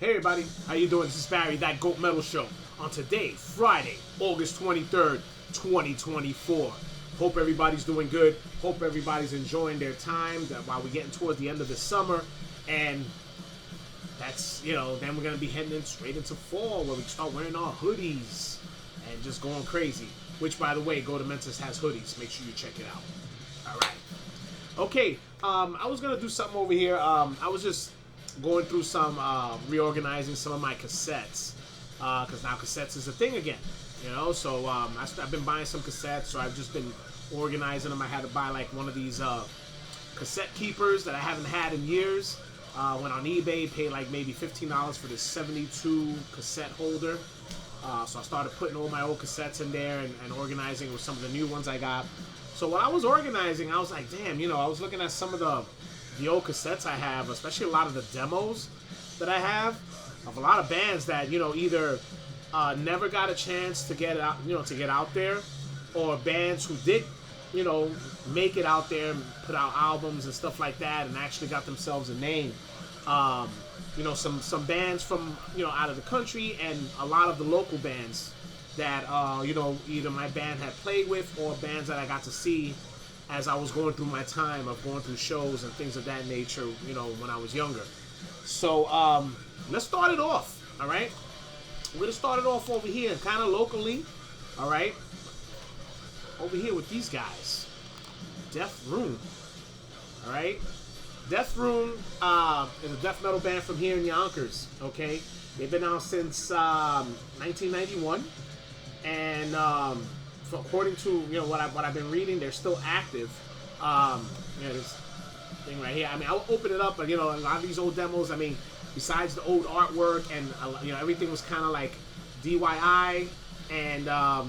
Hey everybody, how you doing? This is Barry, That Goat Metal Show. On today, Friday, August 23rd, 2024. Hope everybody's doing good. Hope everybody's enjoying their time while we're getting towards the end of the summer. And that's, then we're going to be heading straight into fall where we start wearing our hoodies and just going crazy. Which, by the way, Go to Mentis has hoodies. Make sure you check it out. All right. Okay, I was going to do something over here. I was just going through some, reorganizing some of my cassettes, because now cassettes is a thing again, so I've been buying some cassettes, so I've just been organizing them. I had to buy like one of these cassette keepers that I haven't had in years. Went on eBay, paid like maybe $15 for this 72 cassette holder, so I started putting all my old cassettes in there and organizing with some of the new ones I got. So when I was organizing, I was like, damn, I was looking at some of the old cassettes I have, especially a lot of the demos that I have of a lot of bands that either never got a chance to get out, to get out there, or bands who did make it out there and put out albums and stuff like that and actually got themselves a name. Some bands from out of the country and a lot of the local bands that either my band had played with or bands that I got to see as I was going through my time of going through shows and things of that nature, when I was younger. So, let's start it off, all right? We're going to start it off over here, kind of locally, all right? Over here with these guys. Death Room, all right? Death Room is a death metal band from here in Yonkers, okay? They've been out since 1991, and according to what I've been reading, they're still active. This thing right here. I mean, I'll open it up, but a lot of these old demos. I mean, besides the old artwork and everything was kind of like DIY, and I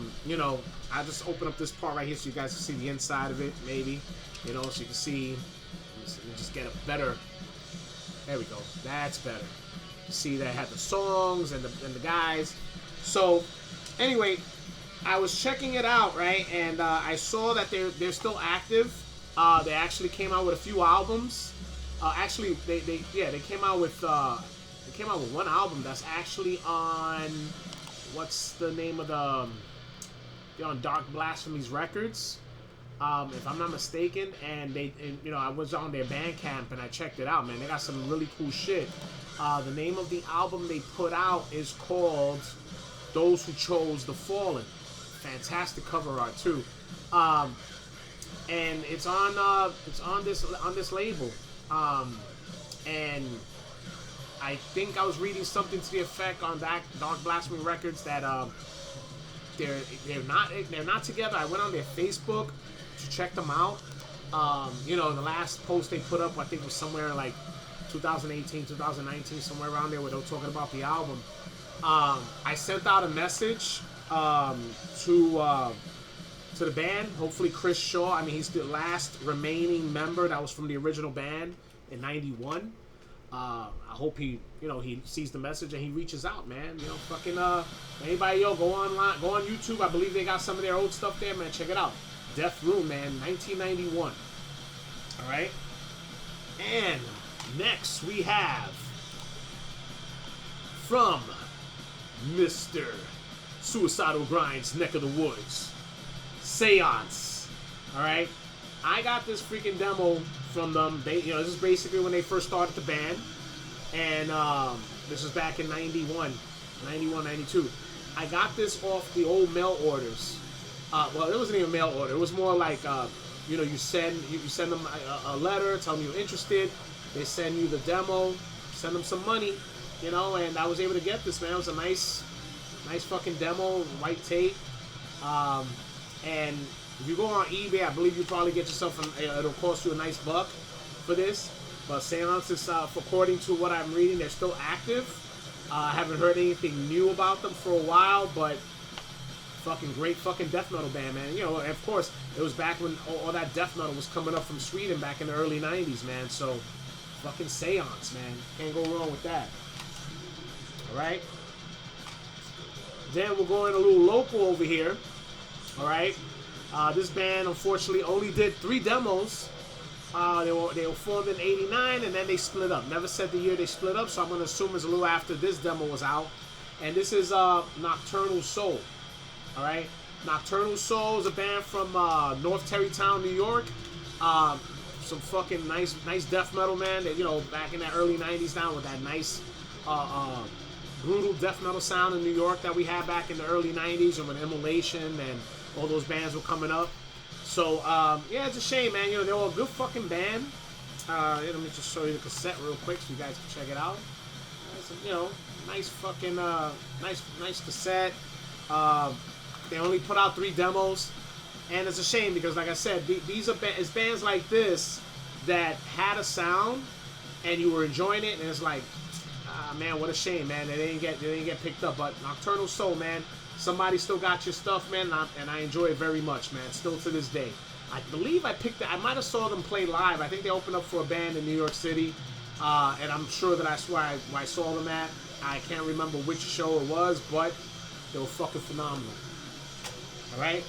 just open up this part right here so you guys can see the inside of it, maybe, so you can see. Let me just get a better. There we go. That's better. See, they had the songs and the guys. So, anyway. I was checking it out, right, and I saw that they're still active. They actually came out with a few albums. Actually, they came out with one album that's actually on what's the name of they're on Dark Blasphemy's Records, if I'm not mistaken. And I was on their Bandcamp and I checked it out, man. They got some really cool shit. The name of the album they put out is called Those Who Chose the Fallen. Fantastic cover art too, and it's on this label, and I think I was reading something to the effect on that Dark Blasphemy Records that they're not together. I went on their Facebook to check them out. The last post they put up, I think, was somewhere like 2018, 2019, somewhere around there, where they were talking about the album. I sent out a message to the band. Hopefully Chris Shaw, I mean, he's the last remaining member that was from the original band in 91. I hope he sees the message and he reaches out, man. Anybody, go online, go on YouTube. I believe they got some of their old stuff there, man. Check it out. Death Room, man, 1991. All right. And next we have from Mr. Suicidal Grind's neck of the woods, Seance. All right, I got this freaking demo from them. This is basically when they first started the band, and this was back in 91, 92. I got this off the old mail orders. Well, it wasn't even mail order. It was more like you send them a letter, tell them you're interested. They send you the demo, send them some money, and I was able to get this, man. It was a nice fucking demo, white tape. And if you go on eBay, I believe you probably get yourself it'll cost you a nice buck for this. But Seance is, according to what I'm reading, they're still active. I haven't heard anything new about them for a while, but fucking great fucking death metal band, man. Of course, it was back when all that death metal was coming up from Sweden back in the early 90s, man. So, fucking Seance, man. Can't go wrong with that. Alright? Then we're going a little local over here. Alright? This band, unfortunately, only did 3 demos. They were formed in '89, and then they split up. Never said the year they split up, so I'm gonna assume it's a little after this demo was out. And this is Nocturnal Soul. All right, Nocturnal Soul is a band from North Terrytown, New York. Some fucking nice death metal, man. That, you know, back in that early '90s now with that nice brutal death metal sound in New York that we had back in the early '90s, and when Immolation and all those bands were coming up. So yeah, it's a shame, man. You know, they were a good fucking band. Let me just show you the cassette real quick so you guys can check it out. You know, nice fucking nice cassette. They only put out 3 demos, and it's a shame because, like I said, these are it's bands like this that had a sound and you were enjoying it, and it's like, man, what a shame, man. They didn't get picked up. But Nocturnal Soul, man, somebody still got your stuff, man, and I enjoy it very much, man. Still to this day. I believe I picked it. I might have saw them play live. I think they opened up for a band in New York City, and I'm sure that that's where I saw them at. I can't remember which show it was, but they were fucking phenomenal. All right,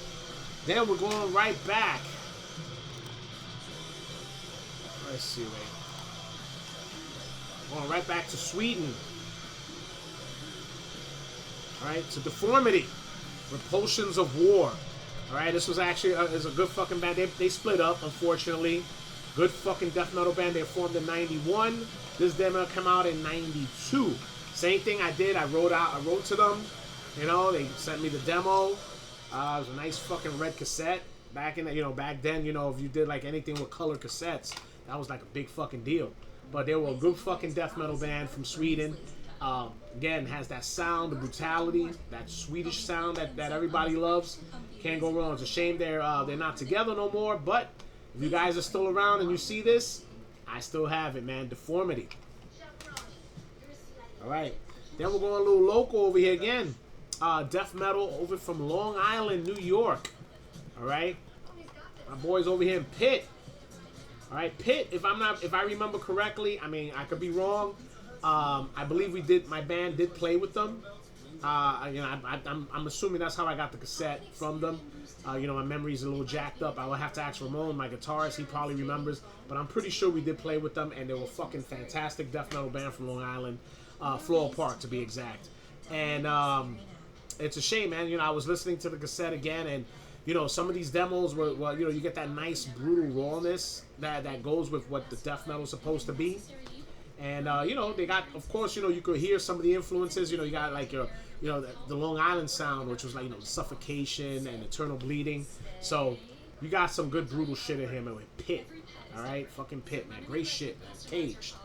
then we're going right back. Let's see, wait. Going right back to Sweden. All right, to Deformity, Repulsions of War. All right, this was actually is a good fucking band. They split up, unfortunately. Good fucking death metal band. They formed in '91. This demo came out in '92. Same thing I did. I wrote to them. You know, they sent me the demo. It was a nice fucking red cassette. Back in the, back then, if you did like anything with color cassettes, that was like a big fucking deal. But they were a good fucking death metal band from Sweden. Again, has that sound, the brutality, that Swedish sound that everybody loves. Can't go wrong. It's a shame they're not together no more. But if you guys are still around and you see this, I still have it, man. Deformity. All right. Then we're going a little local over here again. Death metal over from Long Island, New York. All right. My boys over here in Pitt. All right, Pitt. If I remember correctly, I mean, I could be wrong. I believe my band did play with them. I'm assuming that's how I got the cassette from them. My memory's a little jacked up. I will have to ask Ramon, my guitarist. He probably remembers, but I'm pretty sure we did play with them, and they were a fucking fantastic death metal band from Long Island, Floral Park to be exact. And it's a shame, man. I was listening to the cassette again, and some of these demos were, you get that nice brutal rawness that goes with what the death metal is supposed to be. And, they got, of course, you could hear some of the influences. You got like your, the Long Island sound, which was like, Suffocation and Eternal Bleeding. So you got some good brutal shit in here, man, with Pitt. All right? Fucking Pitt, man. Great shit, man. Caged.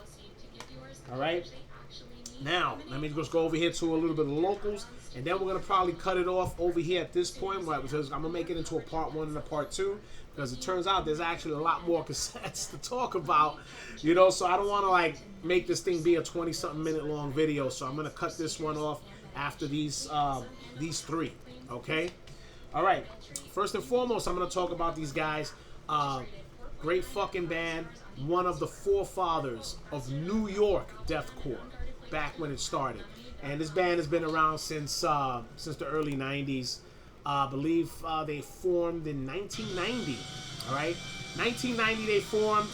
All right? Now, let me just go over here to a little bit of locals. And then we're going to probably cut it off over here at this point, right, because I'm going to make it into a part 1 and a part 2. Because it turns out there's actually a lot more cassettes to talk about, so I don't want to, like, make this thing be a 20-something minute long video. So I'm going to cut this one off after these 3, okay? All right. First and foremost, I'm going to talk about these guys. Great fucking band. One of the forefathers of New York deathcore back when it started. And this band has been around since the early 90s. I believe they formed in 1990. All right, 1990 they formed,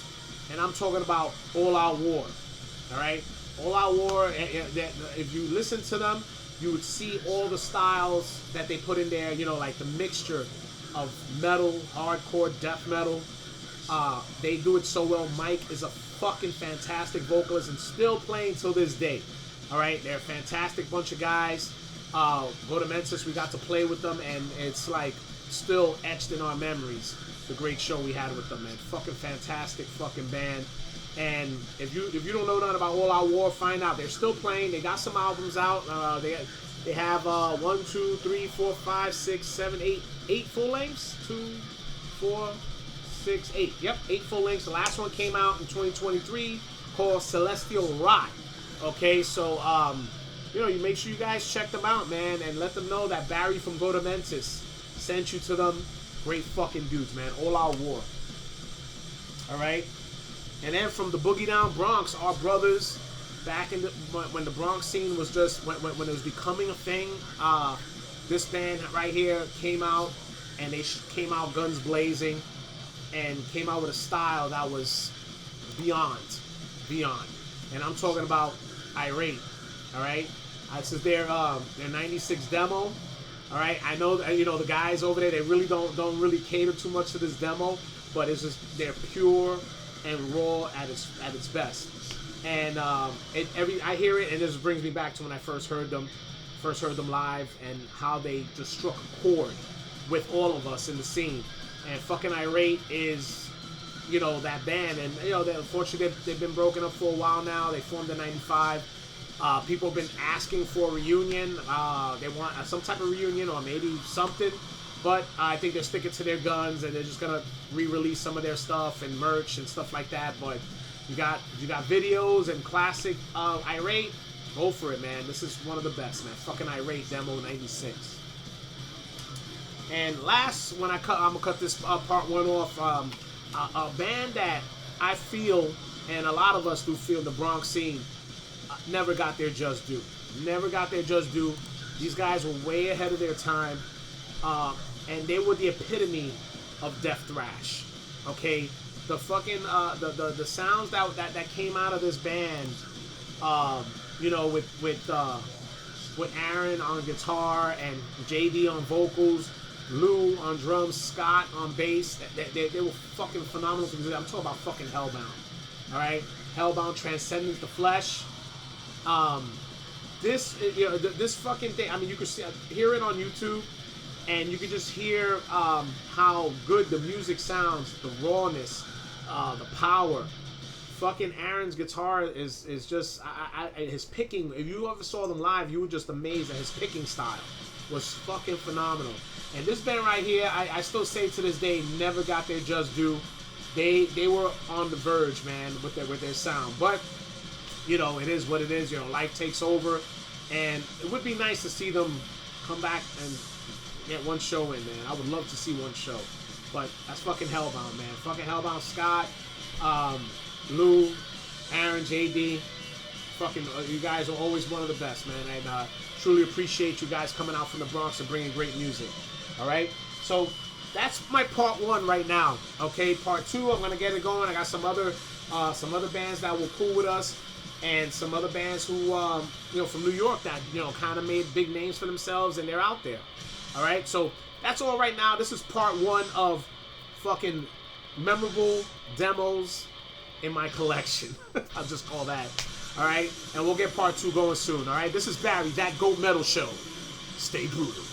and I'm talking about All Out War. All right, All Out War. If you listen to them, you would see all the styles that they put in there. Like the mixture of metal, hardcore, death metal. They do it so well. Mike is a fucking fantastic vocalist and still playing till this day. All right, they're a fantastic bunch of guys. Go to Memphis, we got to play with them, and it's like still etched in our memories. The great show we had with them, man. Fucking fantastic fucking band. And if you don't know nothing about All Out War, find out. They're still playing. They got some albums out. They have 1, 2, 3, 4, 5, 6, 7, 8 full lengths. 2, 4, 6, 8. Yep, 8 full lengths. The last one came out in 2023 called Celestial Rot. Okay, so you make sure you guys check them out, man, and let them know that Barry from Go to Memphis sent you to them. Great fucking dudes, man. All Out War. All right, and then from the Boogie Down Bronx, our brothers back in when the Bronx scene was just when it was becoming a thing. This band right here came out, and they came out guns blazing. and came out with a style that was beyond. And I'm talking about Irate. All right, this is their 96 demo. All right, I know the guys over there, they really don't really cater too much to this demo, but it's just they're pure and raw at its best. And I hear it, and this brings me back to when I first heard them live, and how they just struck a chord with all of us in the scene. And fucking Irate is, that band, and unfortunately they've been broken up for a while now. They formed in '95. People have been asking for a reunion. They want some type of reunion, or maybe something. But I think they're sticking to their guns, and they're just gonna re-release some of their stuff and merch and stuff like that. But you got videos and classic Irate. Go for it, man. This is one of the best, man. Fucking Irate demo '96. And last, I'm gonna cut this part one off. A band that I feel, and a lot of us do feel, the Bronx scene never got their just due. Never got their just due. These guys were way ahead of their time, and they were the epitome of death thrash. Okay, the fucking the sounds that came out of this band, with Aaron on guitar and JD on vocals, Lou on drums, Scott on bass. They were fucking phenomenal. I'm talking about fucking Hellbound. All right, Hellbound transcends the flesh. This fucking thing. I mean, you could hear it on YouTube, and you could just hear how good the music sounds, the rawness, the power. Fucking Aaron's guitar is just his picking. If you ever saw them live, you were just amazed at his picking style. Was fucking phenomenal. And this band right here, I still say to this day, never got their just due. They were on the verge, man, with their sound. But it is what it is. Life takes over, and it would be nice to see them come back and get one show in, man. I would love to see one show. But that's fucking Hellbound, man. Fucking Hellbound. Scott, Lou, Aaron, JD. Fucking, you guys are always one of the best, man. And truly appreciate you guys coming out from the Bronx and bringing great music. All right? So that's my part one right now. Okay? Part two, I'm going to get it going. I got some other bands that were cool with us, and some other bands who, from New York that, kind of made big names for themselves, and they're out there. All right? So that's all right now. This is part one of fucking memorable demos in my collection. I'll just call that. All right? And we'll get part two going soon. All right? This is Barry, That Goat Metal Show. Stay brutal.